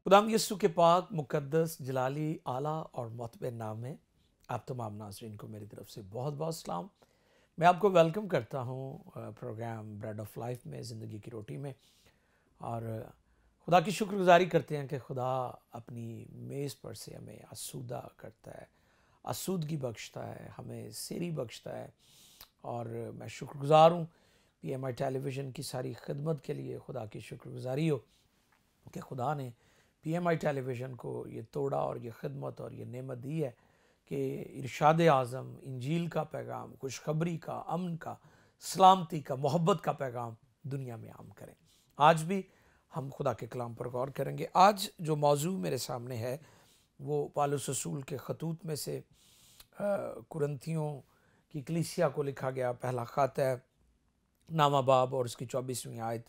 खुदाम यीशु के पाक मुकद्दस जलाली आला और मोतबर नाम में आप तमाम नाज़रीन को मेरी तरफ से बहुत बहुत सलाम। मैं आपको वेलकम करता हूँ प्रोग्राम ब्रेड ऑफ लाइफ में, ज़िंदगी की रोटी में। और खुदा की शुक्रगुजारी करते हैं कि खुदा अपनी मेज़ पर से हमें आसूदा करता है, आसूदगी बख्शता है, हमें सेरी बख्शता है। और मैं शुक्रगुजार हूँ PMI टेलीविज़न की सारी खिदमत के लिए। खुदा की शुक्रगुजारी हो कि खुदा ने PMI टेलीविज़न को ये तोड़ा और ये खिदमत और ये नेमत दी है कि इरशाद आज़म, इंजील का पैगाम, खुशखबरी का, अमन का, सलामती का, मोहब्बत का पैगाम दुनिया में आम करें। आज भी हम खुदा के कलाम पर गौर करेंगे। आज जो मौजू मेरे सामने है वो पौलुस रसूल के खतूत में से कुरिन्थियों की कलीसिया को लिखा गया पहला ख़त है, नामा बाब और उसकी 24वीं आयत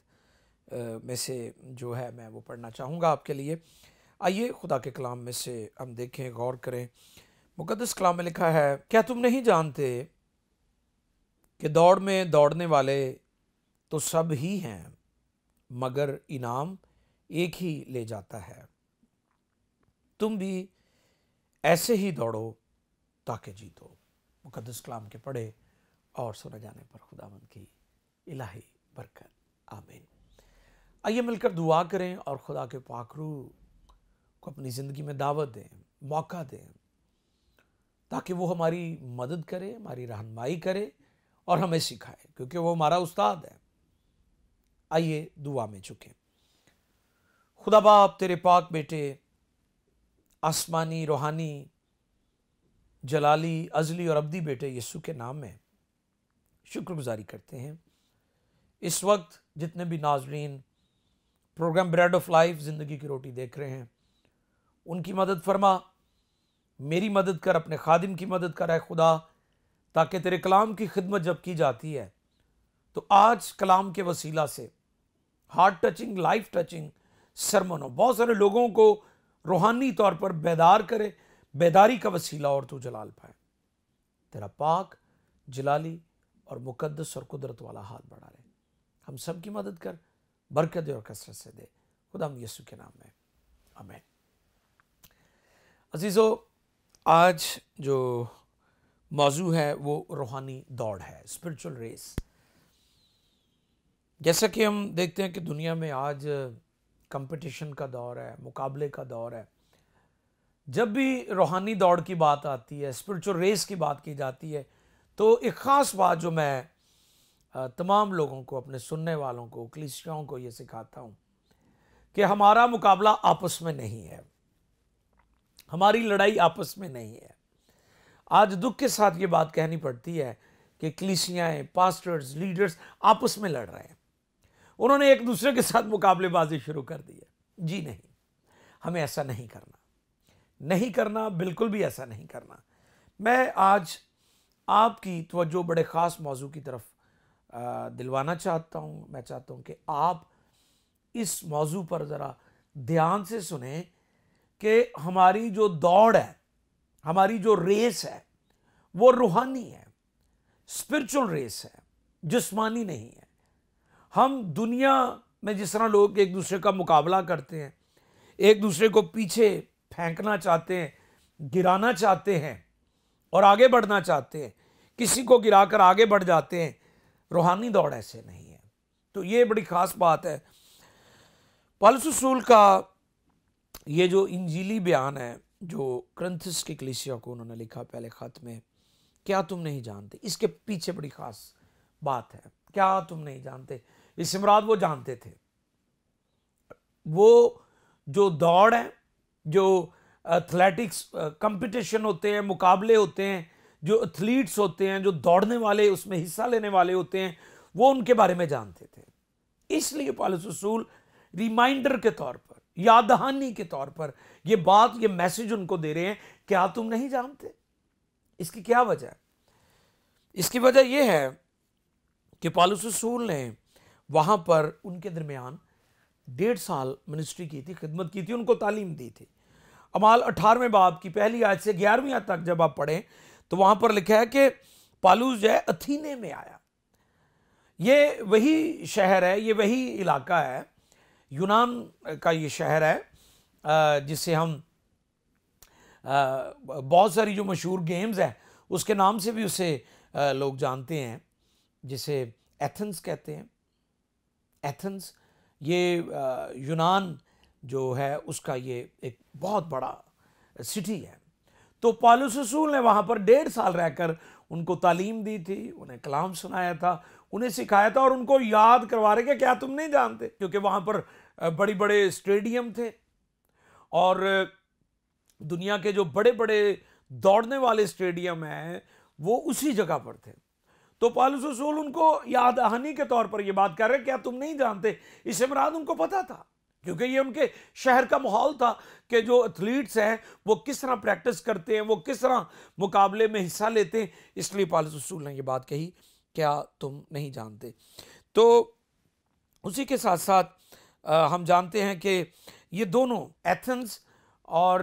में से जो है मैं वो पढ़ना चाहूँगा आपके लिए। आइए खुदा के कलाम में से हम देखें, गौर करें। मुकद्दस कलाम में लिखा है, क्या तुम नहीं जानते कि दौड़ में दौड़ने वाले तो सब ही हैं, मगर इनाम एक ही ले जाता है। तुम भी ऐसे ही दौड़ो ताकि जीतो। मुकद्दस कलाम के पढ़े और सुने जाने पर खुदावंद की इलाही बरकत, आमीन। आइए मिलकर दुआ करें और खुदा के पाक रूह को अपनी ज़िंदगी में दावत दें, मौका दें, ताकि वो हमारी मदद करे, हमारी रहनुमाई करे और हमें सिखाए, क्योंकि वो हमारा उस्ताद है। आइए दुआ में झुकें। खुदा बाप, तेरे पाक बेटे आसमानी, रूहानी, जलाली, अजली और अब्दी बेटे यीशु के नाम में शुक्रगुजारी करते हैं। इस वक्त जितने भी नाजरीन प्रोग्राम ब्रेड ऑफ लाइफ, ज़िंदगी की रोटी देख रहे हैं, उनकी मदद फरमा, मेरी मदद कर, अपने खादिम की मदद कर है खुदा, ताकि तेरे कलाम की खिदमत जब की जाती है तो आज कलाम के वसीला से heart touching, life touching sermon हो, बहुत सारे लोगों को रूहानी तौर पर बेदार करे, बेदारी का वसीला और तू जलाल पाए। तेरा पाक, जलाली और मुकद्दस और कुदरत वाला हाथ बढ़ा रहे। हम सब की मदद कर, बरकत दे और कसरत से दे, खुदा हम यीशु के नाम में, आमीन। अजीज़ों, आज जो मौजू है वो रूहानी दौड़ है, स्पिरिचुअल रेस। जैसा कि हम देखते हैं कि दुनिया में आज कंपटीशन का दौर है, मुकाबले का दौर है। जब भी रूहानी दौड़ की बात आती है, स्पिरिचुअल रेस की बात की जाती है, तो एक ख़ास बात जो मैं तमाम लोगों को, अपने सुनने वालों को, कलीसियाओं को ये सिखाता हूँ कि हमारा मुकाबला आपस में नहीं है, हमारी लड़ाई आपस में नहीं है। आज दुख के साथ ये बात कहनी पड़ती है कि कलीसियाएं, पास्टर्स, लीडर्स आपस में लड़ रहे हैं। उन्होंने एक दूसरे के साथ मुकाबलेबाजी शुरू कर दी है। जी नहीं, हमें ऐसा नहीं करना, नहीं करना, बिल्कुल भी ऐसा नहीं करना। मैं आज आपकी तवज्जो बड़े ख़ास मौजू की तरफ दिलवाना चाहता हूँ। मैं चाहता हूँ कि आप इस मौजू पर ज़रा ध्यान से सुने कि हमारी जो दौड़ है, हमारी जो रेस है, वो रूहानी है, स्पिरिचुअल रेस है, जिस्मानी नहीं है। हम दुनिया में जिस तरह लोग एक दूसरे का मुकाबला करते हैं, एक दूसरे को पीछे फेंकना चाहते हैं, गिराना चाहते हैं और आगे बढ़ना चाहते हैं, किसी को गिराकर आगे बढ़ जाते हैं, रूहानी दौड़ ऐसे नहीं है। तो ये बड़ी ख़ास बात है। पौलुस रसूल का ये जो इंजीली बयान है जो कुरिन्थियों की कलीसिया को उन्होंने लिखा पहले ख़त में, क्या तुम नहीं जानते, इसके पीछे बड़ी ख़ास बात है। क्या तुम नहीं जानते, इससे मुराद वो जानते थे। वो जो दौड़ है, जो एथलेटिक्स कंपटीशन होते हैं, मुकाबले होते हैं, जो एथलीट्स होते हैं, जो दौड़ने वाले, उसमें हिस्सा लेने वाले होते हैं, वो उनके बारे में जानते थे। इसलिए पौलुस रसूल रिमाइंडर के तौर पर, याद दहानी के तौर पर ये बात, ये मैसेज उनको दे रहे हैं, क्या तुम नहीं जानते। इसकी क्या वजह है? इसकी वजह यह है कि पौलुस रसूल ने वहां पर उनके दरमियान 1.5 साल मिनिस्ट्री की थी, खिदमत की थी, उनको तालीम दी थी। अमाल 18वें बाब की पहली आयत से 11वीं आयत तक जब आप पढ़ें तो वहां पर लिखा है कि पौलुस जो है अथीने में आया। ये वही शहर है, ये वही इलाका है, यूनान का ये शहर है जिसे हम बहुत सारी जो मशहूर गेम्स हैं उसके नाम से भी उसे लोग जानते हैं, जिसे एथेंस कहते हैं। एथेंस ये यूनान जो है उसका ये एक बहुत बड़ा सिटी है। तो पौलुस रसूल ने वहाँ पर 1.5 साल रहकर उनको तालीम दी थी, उन्हें कलाम सुनाया था, उन्हें सिखाया था और उनको याद करवा रहे कि क्या तुम नहीं जानते, क्योंकि वहाँ पर बड़े बड़े स्टेडियम थे और दुनिया के जो बड़े बड़े दौड़ने वाले स्टेडियम हैं वो उसी जगह पर थे। तो पौलुस रसूल उनको याद दहानी के तौर पर ये बात कर रहे, क्या तुम नहीं जानते। इससे मुराद उनको पता था, क्योंकि ये उनके शहर का माहौल था कि जो एथलीट्स हैं वो किस तरह प्रैक्टिस करते हैं, वो किस तरह मुकाबले में हिस्सा लेते हैं। इसलिए पौलुस रसूल ने ये बात कही, क्या तुम नहीं जानते। तो उसी के साथ साथ हम जानते हैं कि ये दोनों एथेंस और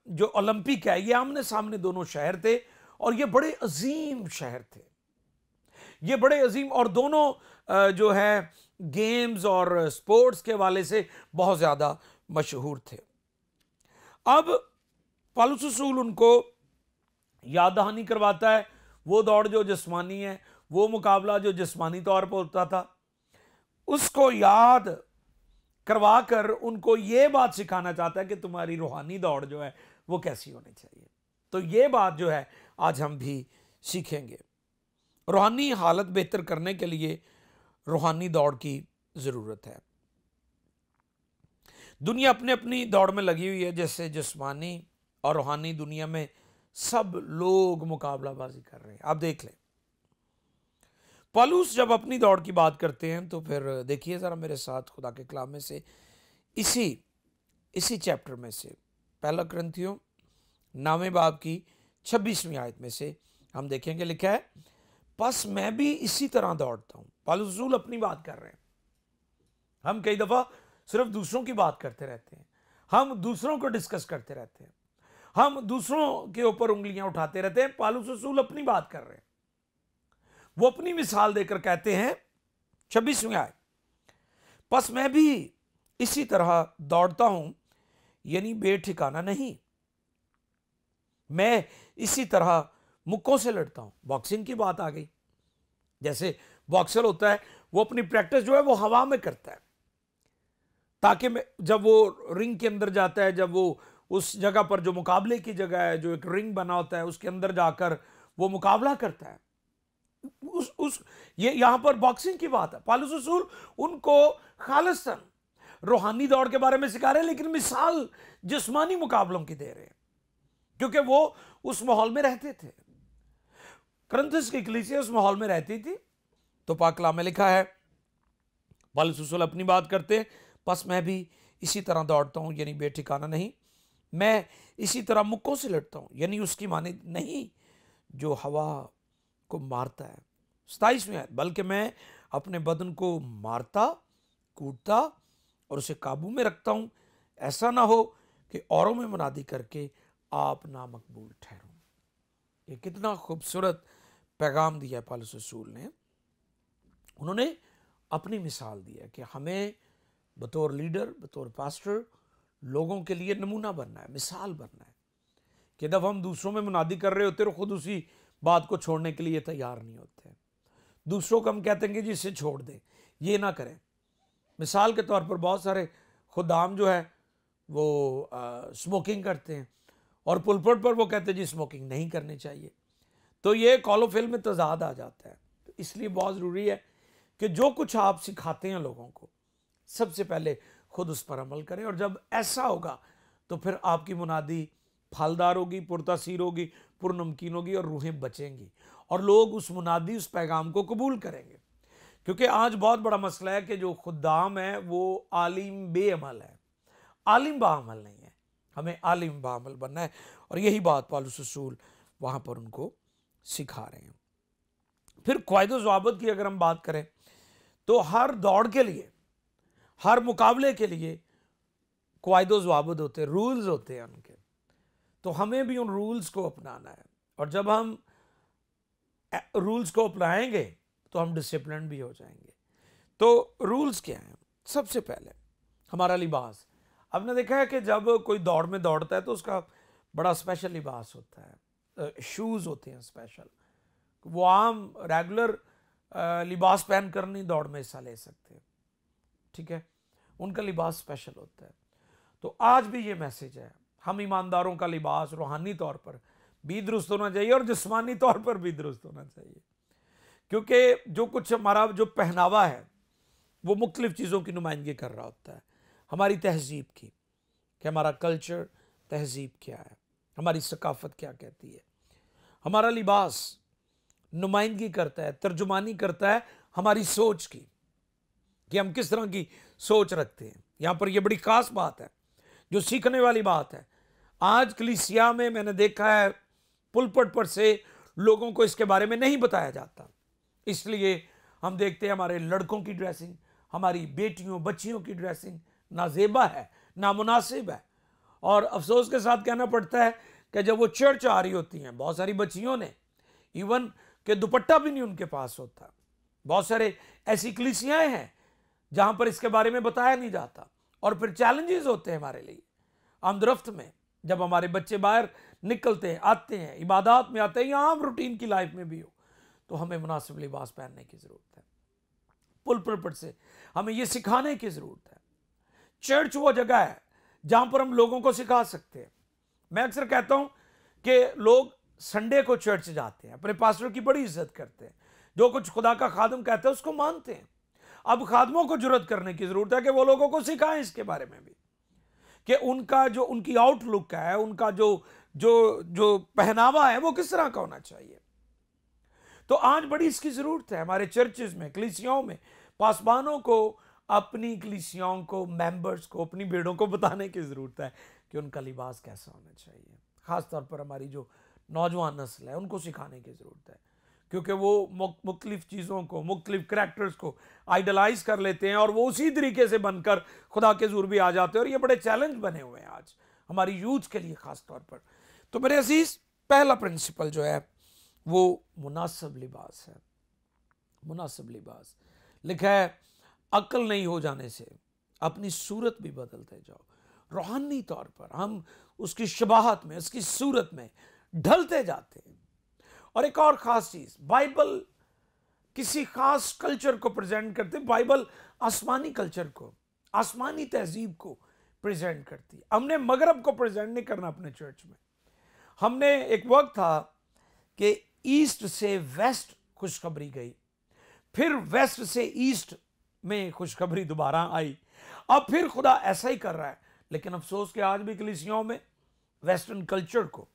जो ओलंपिक है ये आमने सामने दोनों शहर थे और ये बड़े अजीम शहर थे, ये बड़े अजीम, और दोनों जो है गेम्स और स्पोर्ट्स के वाले से बहुत ज़्यादा मशहूर थे। अब पौलुस रसूल उनको याद दहानी करवाता है, वो दौड़ जो जिस्मानी है, वो मुकाबला जो जिस्मानी तौर पर होता था, उसको याद करवा कर उनको ये बात सिखाना चाहता है कि तुम्हारी रूहानी दौड़ जो है वो कैसी होनी चाहिए। तो ये बात जो है आज हम भी सीखेंगे। रूहानी हालत बेहतर करने के लिए रूहानी दौड़ की ज़रूरत है। दुनिया अपने अपनी दौड़ में लगी हुई है, जैसे जिस्मानी और रूहानी दुनिया में सब लोग मुकाबलाबाजी कर रहे हैं। आप देख लें, पौलुस जब अपनी दौड़ की बात करते हैं तो फिर देखिए ज़रा मेरे साथ खुदा के कलाम में से इसी चैप्टर में से 1 कुरिन्थियों 9वें बाब की 26वीं आयत में से हम देखेंगे, लिखा है, बस मैं भी इसी तरह दौड़ता हूं। पौलुस रसूल अपनी बात कर रहे हैं। हम कई दफा सिर्फ दूसरों की बात करते रहते हैं, हम दूसरों को डिस्कस करते रहते हैं, हम दूसरों के ऊपर उंगलियां उठाते रहते हैं। पौलुस रसूल अपनी बात कर रहे हैं, वो अपनी मिसाल देकर कहते हैं 26वीं आयत, बस मैं भी इसी तरह दौड़ता हूं, यानी बेठिकाना नहीं, मैं इसी तरह मुक्कों से लड़ता हूं। बॉक्सिंग की बात आ गई। जैसे बॉक्सर होता है वो अपनी प्रैक्टिस जो है वो हवा में करता है, ताकि जब वो रिंग के अंदर जाता है, जब वो उस जगह पर जो मुकाबले की जगह है, जो एक रिंग बना होता है, उसके अंदर जाकर वो मुकाबला करता है। ये यहां पर बॉक्सिंग की बात है। पौलुस रसूल उनको खालिस्तन रूहानी दौड़ के बारे में सिखा रहे हैं, लेकिन मिसाल जिस्मानी मुकाबलों की दे रहे हैं, क्योंकि वो उस माहौल में रहते थे। कुरिन्थुस की कलीसिया उस माहौल में रहती थी। तो पाक कलाम में लिखा है, पौलुस रसूल अपनी बात करते हैं, बस मैं भी इसी तरह दौड़ता हूं, यानी बेठिकाना नहीं, मैं इसी तरह मुक्कों से लड़ता हूं, यानी उसकी माने नहीं जो हवा को मारता है। 27वें आयत, बल्कि मैं अपने बदन को मारता, कूटता और उसे काबू में रखता हूं, ऐसा ना हो कि औरों में मुनादी करके आप नामकबूल ठहरूं। ये कितना खूबसूरत पैगाम दिया पौलुस रसूल ने। उन्होंने अपनी मिसाल दी है कि हमें बतौर लीडर, बतौर पास्टर लोगों के लिए नमूना बनना है, मिसाल बनना है, कि जब हम दूसरों में मुनादी कर रहे होते हैं खुद उसी बात को छोड़ने के लिए तैयार नहीं होते। दूसरों को हम कहते हैं कि जी इसे छोड़ दें, ये ना करें। मिसाल के तौर पर बहुत सारे खुदाम जो है वो स्मोकिंग करते हैं और पुलपट पर वो कहते हैं जी स्मोकिंग नहीं करनी चाहिए। तो ये कॉलो फिल्म में तजाद आ जाता है। तो इसलिए बहुत ज़रूरी है कि जो कुछ आप सिखाते हैं लोगों को, सबसे पहले खुद उस पर अमल करें, और जब ऐसा होगा तो फिर आपकी मुनादी फलदार होगी, पुरतासीर होगी, पुरनमकीन होगी और रूहें बचेंगी और लोग उस मुनादी, उस पैगाम को कबूल करेंगे। क्योंकि आज बहुत बड़ा मसला है कि जो खुदाम है वो आलिम बेअमल है, आलिम बाअमल नहीं है। हमें आलिम बाअमल बनना है, और यही बात पौलुस रसूल वहाँ पर उनको सिखा रहे हैं। फिर क़वाइद ज़वाबित की अगर हम बात करें तो हर दौड़ के लिए, हर मुकाबले के लिए क़वाइद ज़वाबित होते हैं, रूल्स होते हैं उनके। तो हमें भी उन रूल्स को अपनाना है, और जब हम रूल्स को अपनाएंगे तो हम डिसिप्लिन भी हो जाएंगे। तो रूल्स क्या हैं? सबसे पहले हमारा लिबास। आपने देखा है कि जब कोई दौड़ में दौड़ता है तो उसका बड़ा स्पेशल लिबास होता है, शूज़ होते हैं स्पेशल, वो आम रेगुलर लिबास पहन कर नहीं दौड़ में हिस्सा ले सकते, ठीक है, उनका लिबास स्पेशल होता है। तो आज भी ये मैसेज है, हम ईमानदारों का लिबास रूहानी तौर पर भी दुरुस्त होना चाहिए और जिस्मानी तौर पर भी दुरुस्त होना चाहिए, क्योंकि जो कुछ हमारा जो पहनावा है वो मुख्तलिफ चीज़ों की नुमाइंदगी कर रहा होता है, हमारी तहजीब की, कि हमारा कल्चर, तहजीब क्या है, हमारी सकाफत क्या कहती है। हमारा लिबास नुमाइंदगी करता है, तर्जुमानी करता है हमारी सोच की, कि हम किस तरह की सोच रखते हैं। यहाँ पर यह बड़ी ख़ास बात है, जो सीखने वाली बात है। आज कलीसिया में मैंने देखा है पुलपट पर से लोगों को इसके बारे में नहीं बताया जाता, इसलिए हम देखते हैं हमारे लड़कों की ड्रेसिंग, हमारी बेटियों बच्चियों की ड्रेसिंग नाजेबा है, नामुनासिब है। और अफसोस के साथ कहना पड़ता है कि जब वो चर्च आ रही होती हैं, बहुत सारी बच्चियों ने इवन के दुपट्टा भी नहीं उनके पास होता। बहुत सारे ऐसी कलीसियाएं हैं जहां पर इसके बारे में बताया नहीं जाता, और फिर चैलेंजेस होते हैं हमारे लिए आमदरफ्त में, जब हमारे बच्चे बाहर निकलते हैं, आते हैं, इबादत में आते हैं या आम रूटीन की लाइफ में भी हो, तो हमें मुनासिब लिबास पहनने की ज़रूरत है। पुलपट से हमें यह सिखाने की ज़रूरत है। चर्च वो जगह है जहां पर हम लोगों को सिखा सकते हैं। मैं अक्सर कहता हूं कि लोग संडे को चर्च जाते हैं, अपने पास्टर की बड़ी इज्जत करते हैं, जो कुछ खुदा का खादम कहता है उसको मानते हैं। अब खादमों को जुर्रत करने की ज़रूरत है कि वो लोगों को सिखाएं इसके बारे में भी, कि उनका जो उनकी आउटलुक है, उनका जो जो जो पहनावा है वो किस तरह का होना चाहिए। तो आज बड़ी इसकी ज़रूरत है हमारे चर्चेज में, कलीसियाओं में, पासबानों को अपनी कलीसियाओं को, मेंबर्स को, अपनी भीड़ों को बताने की ज़रूरत है कि उनका लिबास कैसा होना चाहिए। ख़ास तौर पर हमारी जो नौजवान नस्ल है उनको सिखाने की ज़रूरत है, क्योंकि वो मुख्तलिफ चीज़ों को, मुख्तलिफ करैक्टर्स को आइडलाइज कर लेते हैं और वो उसी तरीके से बनकर खुदा के ज़ूर भी आ जाते हैं। और ये बड़े चैलेंज बने हुए हैं आज हमारी यूथ के लिए ख़ास तौर पर। तो मेरे अजीज़, पहला प्रिंसिपल जो है वो मुनासिब लिबास है। मुनासिब लिबास लिखा है, अक्ल नहीं हो जाने से अपनी सूरत भी बदलते जाओ। रूहानी तौर पर हम उसकी शबाहत में, उसकी सूरत में ढलते जाते हैं। और एक और ख़ास चीज़, बाइबल किसी ख़ास कल्चर को प्रेजेंट करते, बाइबल आसमानी कल्चर को, आसमानी तहजीब को प्रेजेंट करती है। हमने मगरब को प्रेजेंट नहीं करना अपने चर्च में। हमने, एक वक्त था कि ईस्ट से वेस्ट खुशखबरी गई, फिर वेस्ट से ईस्ट में खुशखबरी दोबारा आई, अब फिर खुदा ऐसा ही कर रहा है। लेकिन अफसोस कि आज भी कलीसियाओं में वेस्टर्न कल्चर को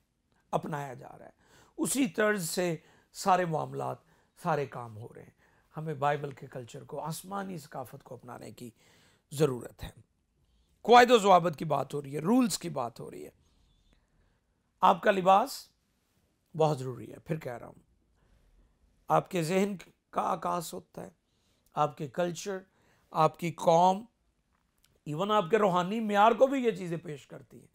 अपनाया जा रहा है, उसी तर्ज से सारे मामलात, सारे काम हो रहे हैं। हमें बाइबल के कल्चर को, आसमानी सकाफत को अपनाने की ज़रूरत है। क़वाइद व ज़वाबित की बात हो रही है, रूल्स की बात हो रही है। आपका लिबास बहुत ज़रूरी है। फिर कह रहा हूँ, आपके जहन का आकाश होता है, आपके कल्चर, आपकी कौम, इवन आपके रूहानी म्यार को भी ये चीज़ें पेश करती है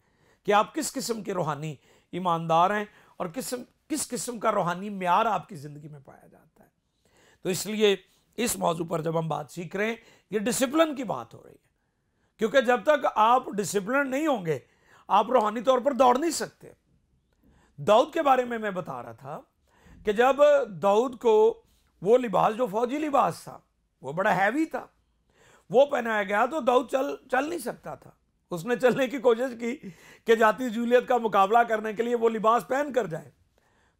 कि आप किस किस्म के रूहानी ईमानदार हैं और किस किस्म का रूहानी म्यार आपकी ज़िंदगी में पाया जाता है। तो इसलिए इस मौजू पर जब हम बात सीख रहे हैं, ये डिसिप्लिन की बात हो रही है, क्योंकि जब तक आप डिसिप्लिन नहीं होंगे आप रूहानी तौर पर दौड़ नहीं सकते। दाऊद के बारे में मैं बता रहा था कि जब दाऊद को वो लिबास, जो फौजी लिबास था, वो बड़ा हैवी था, वो पहनाया गया तो दाऊद चल नहीं सकता था। उसने चलने की कोशिश की कि जाती जूलियत का मुकाबला करने के लिए वो लिबास पहन कर जाए,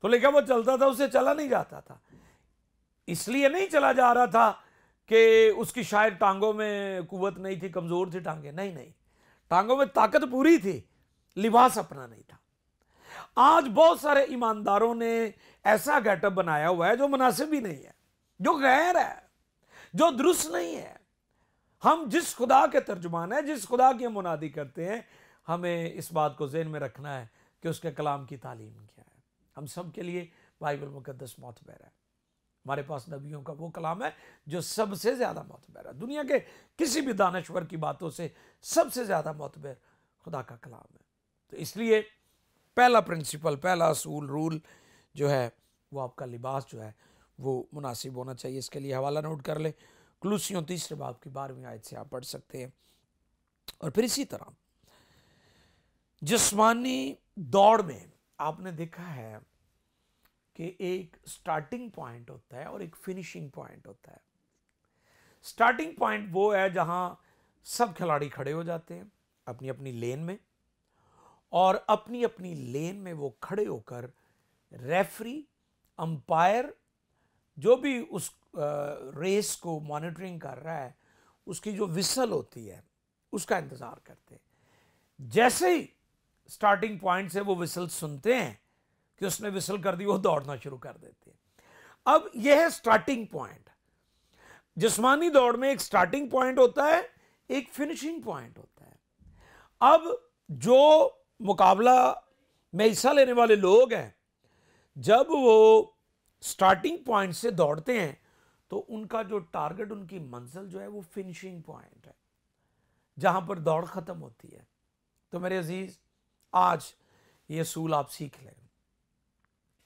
तो लेकिन वो चलता था, उससे चला नहीं जाता था। इसलिए नहीं चला जा रहा था कि उसकी शायद टांगों में कुव्वत नहीं थी, कमज़ोर थी टांगें, नहीं, टांगों में ताकत पूरी थी, लिबास अपना नहीं था। आज बहुत सारे ईमानदारों ने ऐसा गेटअप बनाया हुआ है जो मुनासिब ही नहीं है, जो गैर है, जो दुरुस्त नहीं है। हम जिस खुदा के तर्जुमान हैं, जिस खुदा की हम मुनादी करते हैं, हमें इस बात को ज़हन में रखना है कि उसके कलाम की तालीम क्या है। हम सब के लिए बाइबल मुकद्दस मोतबर है। हमारे पास नबियों का वो कलाम है जो सबसे ज़्यादा मोतबर है। दुनिया के किसी भी दानश्वर की बातों से सबसे ज़्यादा मोतबर खुदा का कलाम है। तो इसलिए पहला प्रिंसिपल, पहला असूल, रूल जो है वो आपका लिबास जो है वो मुनासिब होना चाहिए। इसके लिए हवाला नोट कर ले, कुलुस्सियों 3 बाब की 12वीं आयत से आप पढ़ सकते हैं। और फिर इसी तरह जिस्मानी दौड़ में आपने देखा है कि एक स्टार्टिंग पॉइंट होता है और एक फिनिशिंग पॉइंट होता है। स्टार्टिंग पॉइंट वो है जहां सब खिलाड़ी खड़े हो जाते हैं अपनी अपनी लेन में, और अपनी अपनी लेन में वो खड़े होकर रेफरी, अंपायर, जो भी उस रेस को मॉनिटरिंग कर रहा है, उसकी जो विसल होती है उसका इंतजार करते हैं। जैसे ही स्टार्टिंग पॉइंट से वो विसल सुनते हैं कि उसने विसल कर दी, वो दौड़ना शुरू कर देते हैं। अब यह है स्टार्टिंग पॉइंट। जिस्मानी दौड़ में एक स्टार्टिंग पॉइंट होता है, एक फिनिशिंग पॉइंट होता है। अब जो मुकाबला में हिस्सा लेने वाले लोग हैं, जब वो स्टार्टिंग पॉइंट से दौड़ते हैं तो उनका जो टारगेट, उनकी मंजिल जो है वो फिनिशिंग पॉइंट है, जहां पर दौड़ खत्म होती है। तो मेरे अजीज, आज ये असूल आप सीख लें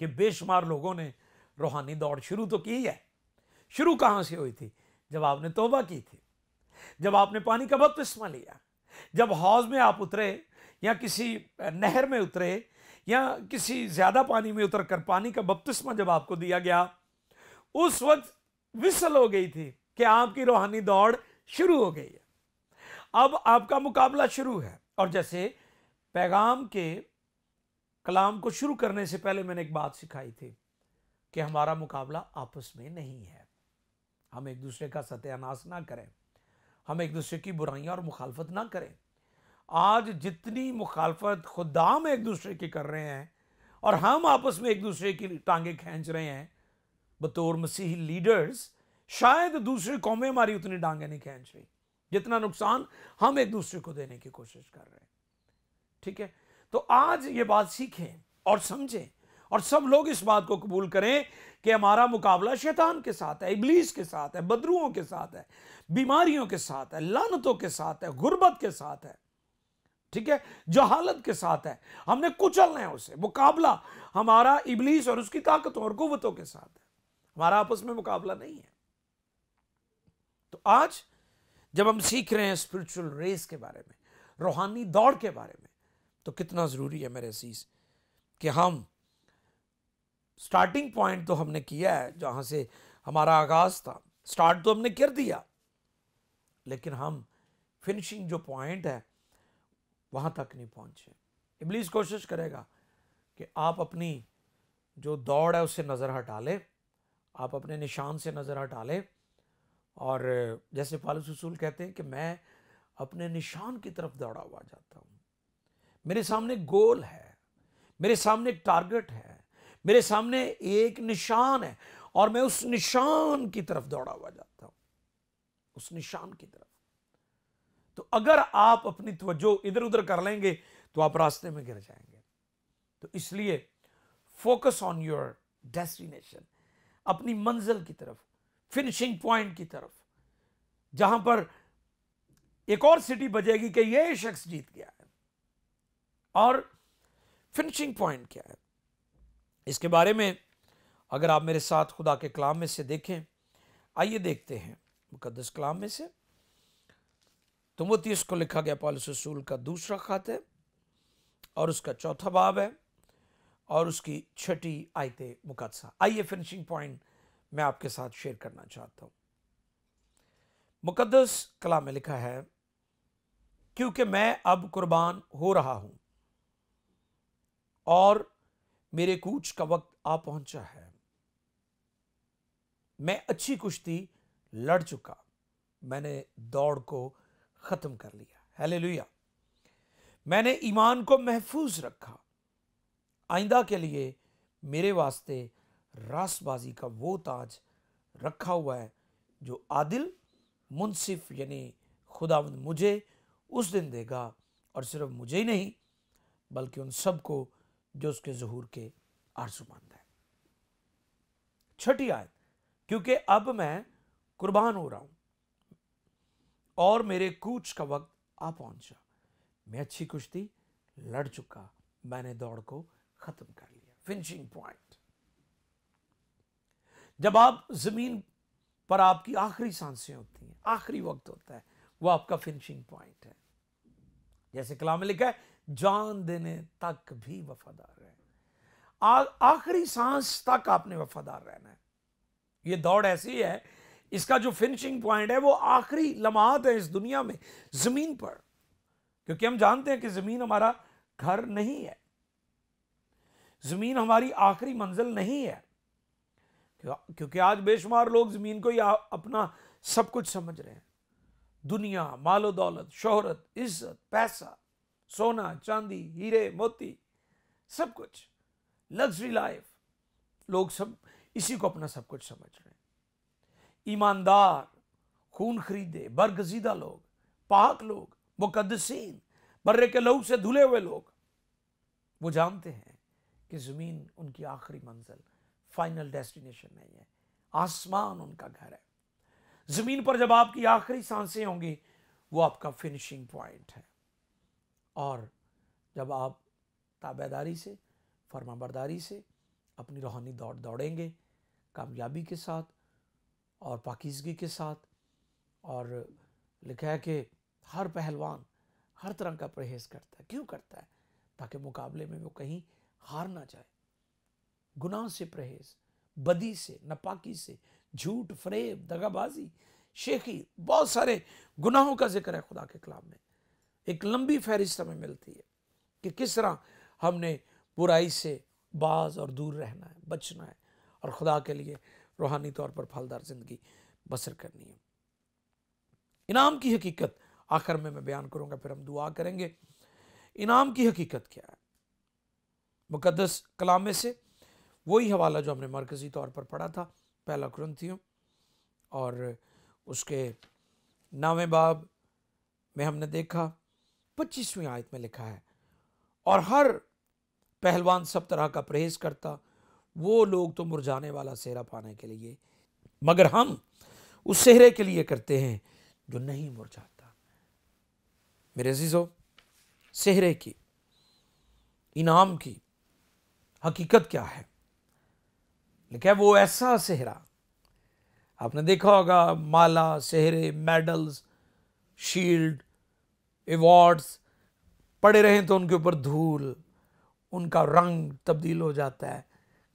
कि बेशुमार लोगों ने रूहानी दौड़ शुरू तो की है। शुरू कहां से हुई थी? जब आपने तौबा की थी, जब आपने पानी का बपतिस्मा लिया, जब हौज में आप उतरे या किसी नहर में उतरे या किसी ज्यादा पानी में उतर कर पानी का बपतिस्मा जब आपको दिया गया, उस वक्त विसल हो गई थी कि आपकी रूहानी दौड़ शुरू हो गई है। अब आपका मुकाबला शुरू है। और जैसे पैगाम के कलाम को शुरू करने से पहले मैंने एक बात सिखाई थी कि हमारा मुकाबला आपस में नहीं है। हम एक दूसरे का सत्यानाश ना करें, हम एक दूसरे की बुराइयां और मुखालफत ना करें। आज जितनी मुखालफत खुदाम एक दूसरे की कर रहे हैं और हम आपस में एक दूसरे की टांगे खींच रहे हैं बतौर मसीही लीडर्स, शायद दूसरी कौमें हमारी उतनी टांगे नहीं खींच रही जितना नुकसान हम एक दूसरे को देने की कोशिश कर रहे हैं। ठीक है, तो आज ये बात सीखें और समझें और सब लोग इस बात को कबूल करें कि हमारा मुकाबला शैतान के साथ है, इब्लीस के साथ है, बदरुओं के साथ है, बीमारियों के साथ है, लानतों के साथ है, गुर्बत के साथ है, ठीक है, जहालत के साथ है। हमने कुचलना है उसे। मुकाबला हमारा इब्लीस और उसकी ताकतों और कुव्वतों के साथ है, हमारा आपस में मुकाबला नहीं है। तो आज जब हम सीख रहे हैं स्पिरिचुअल रेस के बारे में, रूहानी दौड़ के बारे में, तो कितना जरूरी है मेरे अजीज कि हम स्टार्टिंग पॉइंट तो हमने किया है, जहां से हमारा आगाज था, स्टार्ट तो हमने कर दिया, लेकिन हम फिनिशिंग जो पॉइंट है वहां तक नहीं पहुंचे। इब्लीस कोशिश करेगा कि आप अपनी जो दौड़ है उससे नजर हटा ले, आप अपने निशान से नजर हटा ले, और जैसे पौलुस रसूल कहते हैं कि मैं अपने निशान की तरफ दौड़ा हुआ जाता हूं। मेरे सामने गोल है, मेरे सामने एक टारगेट है, मेरे सामने एक निशान है, और मैं उस निशान की तरफ दौड़ा हुआ जाता हूं, उस निशान की तरफ। तो अगर आप अपनी तवज्जो इधर उधर कर लेंगे तो आप रास्ते में गिर जाएंगे। तो इसलिए फोकस ऑन योर डेस्टिनेशन, अपनी मंजिल की तरफ, फिनिशिंग पॉइंट की तरफ, जहां पर एक और सिटी बजेगी कि यह शख्स जीत गया है। और फिनिशिंग पॉइंट क्या है, इसके बारे में अगर आप मेरे साथ खुदा के कलाम में से देखें, आइए देखते हैं मुकद्दस कलाम में से। तीमुथियुस को लिखा गया पौलुस रसूल का दूसरा खत है और उसका चौथा बाब है और उसकी 6 आयते मुकद्दसा। आइए फिनिशिंग पॉइंट मैं आपके साथ शेयर करना चाहता हूं। मुकद्दस कलाम में लिखा है, क्योंकि मैं अब कुर्बान हो रहा हूं और मेरे कूच का वक्त आ पहुंचा है। मैं अच्छी कुश्ती लड़ चुका, मैंने दौड़ को खत्म कर लिया। हालेलुया। मैंने ईमान को महफूज रखा। आइंदा के लिए मेरे वास्ते रासबाजी का वो ताज रखा हुआ है जो आदिल मुंसिफ यानी खुदावंद मुझे उस दिन देगा, और सिर्फ मुझे ही नहीं बल्कि उन सबको जो उसके ज़हूर के आरज़ूमंद है। 6 आयत, क्योंकि अब मैं कुर्बान हो रहा हूं और मेरे कूच का वक्त आ पहुंचा। मैं अच्छी कुश्ती लड़ चुका, मैंने दौड़ को खत्म कर लिया। Finishing point. जब आप जमीन पर आपकी आखिरी सांसें होती हैं, आखिरी वक्त होता है, वो आपका फिनिशिंग पॉइंट है। जैसे कलाम में लिखा है, जान देने तक भी वफादार रहें। आखिरी सांस तक आपने वफादार रहना है। ये दौड़ ऐसी है, इसका जो फिनिशिंग पॉइंट है वो आखिरी लम्हात है इस दुनिया में, जमीन पर। क्योंकि हम जानते हैं कि जमीन हमारा घर नहीं है, जमीन हमारी आखिरी मंजिल नहीं है। क्योंकि आज बेशुमार लोग जमीन को ही अपना सब कुछ समझ रहे हैं। दुनिया, मालो दौलत, शोहरत, इज्जत, पैसा, सोना चांदी, हीरे मोती, सब कुछ, लग्जरी लाइफ, लोग सब इसी को अपना सब कुछ समझ रहे हैं। ईमानदार, खून खरीदे, बरगजीदा लोग, पाक लोग, मुकद्दसीन, बर्रे के लहू से धुले हुए लोग, वो जानते हैं कि जमीन उनकी आखिरी मंजिल, फाइनल डेस्टिनेशन नहीं है। आसमान उनका घर है। जमीन पर जब आपकी आखिरी सांसें होंगी, वो आपका फिनिशिंग पॉइंट है। और जब आप ताबेदारी से, फरमाबरदारी से अपनी रूहानी दौड़ दौड़ेंगे कामयाबी के साथ और पाकीज़गी के साथ, और लिखा है कि हर पहलवान हर तरह का परहेज करता है। क्यों करता है? ताकि मुकाबले में वो कहीं हार ना जाए। गुनाह से परहेज, बदी से, नापाकी से, झूठ, फरेब, दगाबाजी, शेखी, बहुत सारे गुनाहों का जिक्र है खुदा के कलाम में। एक लंबी फहरिस्त हमें मिलती है कि किस तरह हमने बुराई से बाज और दूर रहना है, बचना है, और खुदा के लिए रूहानी तौर पर फलदार जिंदगी बसर करनी है। इनाम की हकीकत आखिर में मैं बयान करूंगा, फिर हम दुआ करेंगे। इनाम की हकीकत क्या है? मुकद्दस कलाम में से वही हवाला जो हमने मरकजी तौर पर पढ़ा था, पहला कुरिन्थियों और उसके 9वें बाब में हमने देखा 25वीं आयत में लिखा है, और हर पहलवान सब तरह का परहेज करता, वो लोग तो मुरझाने वाला सेहरा पाने के लिए, मगर हम उस सेहरे के लिए करते हैं जो नहीं मुरझाता। मेरे अजीजों, सेहरे की, इनाम की हकीकत क्या है? लिखा है वो ऐसा सेहरा, आपने देखा होगा माला, सेहरे, मेडल्स, शील्ड, अवार्ड्स पड़े रहें तो उनके ऊपर धूल, उनका रंग तब्दील हो जाता है,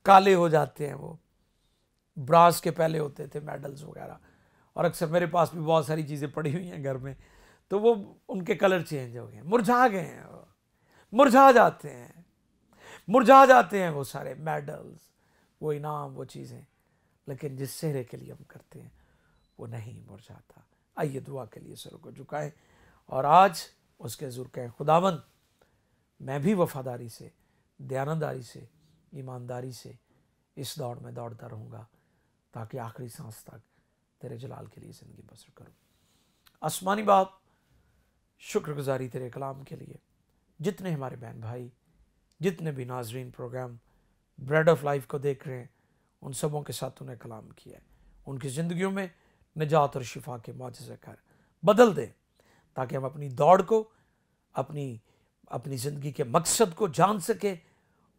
काले हो जाते हैं। वो ब्रास के पहले होते थे मेडल्स वगैरह, और अक्सर मेरे पास भी बहुत सारी चीज़ें पड़ी हुई हैं घर में, तो वो उनके कलर चेंज हो गए, मुरझा गए हैं, वो मुरझा जाते हैं, मुरझा जाते हैं वो सारे मेडल्स, वो इनाम, वो चीज़ें। लेकिन जिस सेहरे के लिए हम करते हैं वो नहीं मुरझाता। आइए दुआ के लिए सर को झुकाएं और आज उसके हुज़ूर कहें, खुदावंद मैं भी वफादारी से, दयानतदारी से, ईमानदारी से इस दौड़ में दौड़ता रहूँगा, ताकि आखिरी सांस तक तेरे जलाल के लिए ज़िंदगी बसर करूँ। आसमानी बाप, शुक्रगुजारी तेरे कलाम के लिए। जितने हमारे बहन भाई, जितने भी नाजरीन प्रोग्राम ब्रेड ऑफ लाइफ को देख रहे हैं, उन सबों के साथ तूने कलाम किया है। उनकी ज़िंदगियों में निजात और शिफा के मौजज़े कर बदल दे, ताकि हम अपनी दौड़ को, अपनी ज़िंदगी के मकसद को जान सके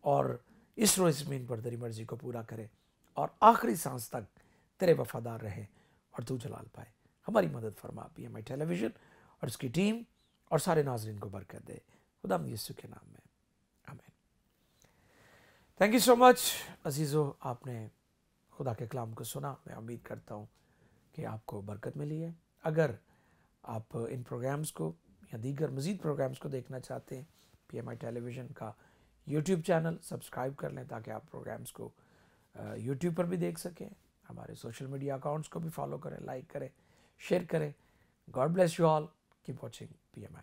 और इस रोज़ ज़मीन पर तेरी मर्ज़ी को पूरा करे और आखिरी सांस तक तेरे वफादार रहे और तू जलाल पाए। हमारी मदद फरमा PMI टेलीविज़न और इसकी टीम और सारे नाजरीन को बरकत दे, खुदा यीशु के नाम में, आमीन। थैंक यू सो मच अजीज़ों, आपने खुदा के कलाम को सुना। मैं उम्मीद करता हूँ कि आपको बरकत मिली है। अगर आप इन प्रोग्राम्स को या दीगर मज़ीद प्रोग्राम्स को देखना चाहते हैं, PMI टेलीविज़न का YouTube चैनल सब्सक्राइब कर लें, ताकि आप प्रोग्राम्स को YouTube पर भी देख सकें। हमारे सोशल मीडिया अकाउंट्स को भी फॉलो करें, लाइक करें, शेयर करें। God bless you all, keep watching PMI।